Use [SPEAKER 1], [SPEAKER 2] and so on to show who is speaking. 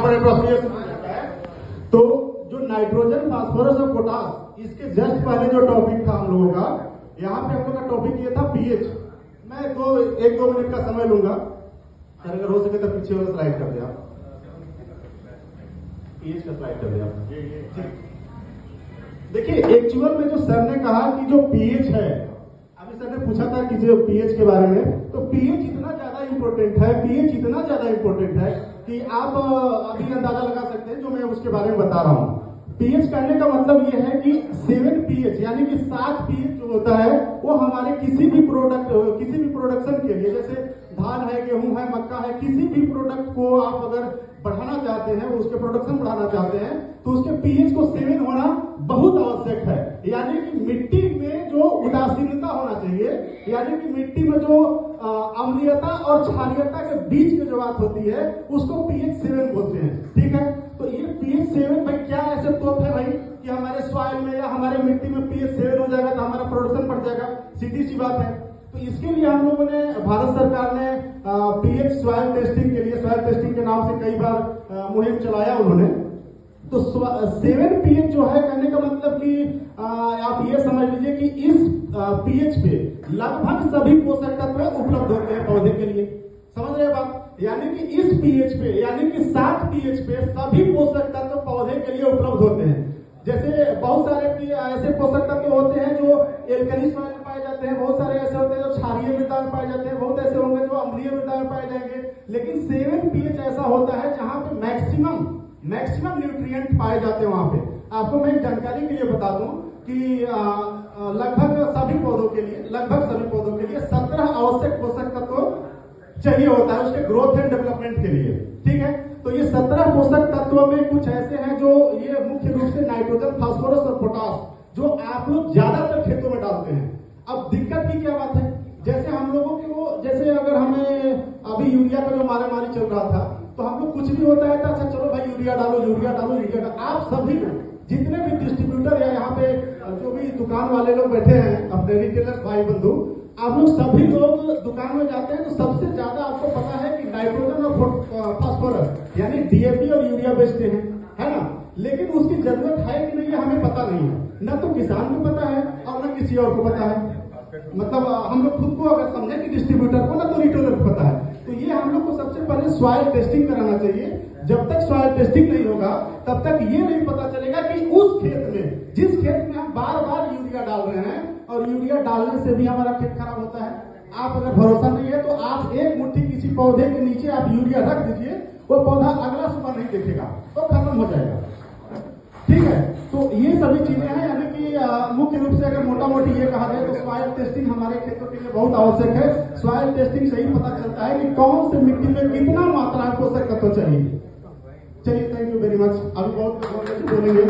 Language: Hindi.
[SPEAKER 1] फॉर एप्रोप्रिएशन जाता है। तो जो नाइट्रोजन, फास्फोरस और पोटास, इसके जस्ट पहले जो टॉपिक था हम लोगों का, यहाँ पे हम लोग का टॉपिक ये था पीएच। मैं एक दो मिनट का समय लूंगा, अगर हो सके तो पीछे वाला स्लाइड कर दिया, पीएच का स्लाइड कर दिया। देखिए एक्चुअल में जो सर ने कहा कि जो पीएच है, अभी सर ने पूछा था कि जो पीएच के बारे में, तो पीएच इतना ज्यादा इंपॉर्टेंट है, पीएच इतना ज्यादा इंपॉर्टेंट है कि आप अभी अंदाजा लगा सकते हैं जो मैं उसके बारे में बता रहा हूँ। पीएच करने का मतलब ये है कि 7 पीएच यानी कि 7 पीएच जो होता है वो हमारे किसी भी प्रोडक्शन के लिए, जैसे धान है, गेहूं है, मक्का है, किसी भी प्रोडक्ट को आप अगर बढ़ाना चाहते हैं, उसके प्रोडक्शन बढ़ाना चाहते हैं, तो उसके पीएच को 7 होना बहुत आवश्यक है। यानी कि मिट्टी में जो उदासीनता होना चाहिए, यानी कि मिट्टी में जो अम्लीयता और क्षारीयता के बीच में जो बात होती है, उसको पीएच 7 बोलते हैं। ठीक है, तो ये पीएच 7 भाई क्या ऐसे तोप है भाई कि हमारे सॉइल में या हमारे मिट्टी में पीएच 7 हो जाएगा तो हमारा प्रोडक्शन बढ़ जाएगा? सीधी सी बात है। तो इसके लिए हम लोगों ने, भारत सरकार ने पीएच सॉइल टेस्टिंग के लिए, सॉइल टेस्टिंग के नाम से कई बार मुहिम चलाया उन्होंने। तो 7 पीएच जो है, कहने का मतलब कि आप ये समझ लीजिए कि इस पीएच पे लगभग सभी पोषक तत्व उपलब्ध होते हैं पौधे के लिए। समझ रहे बात? यानी कि इस पीएच पे, यानी कि 7 पीएच पे सभी पोषक तत्व पौधे के लिए उपलब्ध होते हैं। जैसे बहुत सारे ऐसे पोषक तत्व होते हैं जो एल्कली सॉइल में पाए जाते हैं, बहुत सारे ऐसे होते हैं जो क्षारीय मृदा में पाए जाते हैं, बहुत ऐसे होंगे जो अम्लीय मृदा में पाए जाएंगे। लेकिन 7 पीएच ऐसा होता है जहां पे मैक्सिमम न्यूट्रिएंट पाए जाते हैं। वहां पे आपको मैं एक जानकारी के लिए बता दूं कि लगभग सभी पौधों के लिए 17 आवश्यक पोषक तत्व चाहिए होता है उसके ग्रोथ एंड डेवलपमेंट के लिए। ठीक है, तो ये 17 पोषक तत्वों में कुछ ऐसे हैं जो ये मुख्य रूप से नाइट्रोजन, फास्फोरस और पोटास, जो आप लोग ज्यादातर खेतों में डालते हैं। अब दिक्कत की क्या बात है, जैसे हम लोगों को, जैसे अगर हमें अभी यूरिया का जो मारामारी चल रहा था, तो हम लोग कुछ भी होता है तो अच्छा चलो भाई यूरिया डालो। आप सभी लोग, जितने भी डिस्ट्रीब्यूटर या यहाँ पे जो भी दुकान वाले लोग बैठे हैं, अपने रिटेलर्स भाई बंधु, आप लोग सभी लोग दुकान में जाते हैं तो सबसे ज्यादा आपको पता है कि नाइट्रोजन और फास्फोरस यानी डीएपी और यूरिया बेचते हैं, है ना? लेकिन उसकी जरूरत है कि नहीं हमें पता नहीं है, न तो किसान को पता है और न किसी और को पता है। मतलब हम लोग खुद को अगर समझे कि डिस्ट्रीब्यूटर को, ना तो रिटेलर को पता है। तो ये हम लोग को सबसे पहले सॉइल टेस्टिंग कराना चाहिए। जब तक सॉइल टेस्टिंग नहीं होगा तब तक ये नहीं पता चलेगा कि उस खेत में, जिस खेत में हम बार बार यूरिया डाल रहे हैं, और यूरिया डालने से भी हमारा खेत खराब होता है। आप अगर भरोसा नहीं है तो आप एक मुट्ठी किसी पौधे के नीचे आप यूरिया रख दीजिए, वो पौधा अगला सुबह नहीं देखेगा, तो खत्म हो जाएगा। ठीक है, तो ये सभी चीजें हैं। यानी कि मुख्य रूप से अगर मोटा मोटी ये कहा जाए तो सॉइल टेस्टिंग हमारे खेतों के लिए बहुत आवश्यक है। सॉइल टेस्टिंग से ही पता चलता है कि कौन से मिट्टी में कितना मात्रा में पोषक तत्व चाहिए। चलिए, थैंक यू वेरी मच। अभी बहुत बोलेंगे।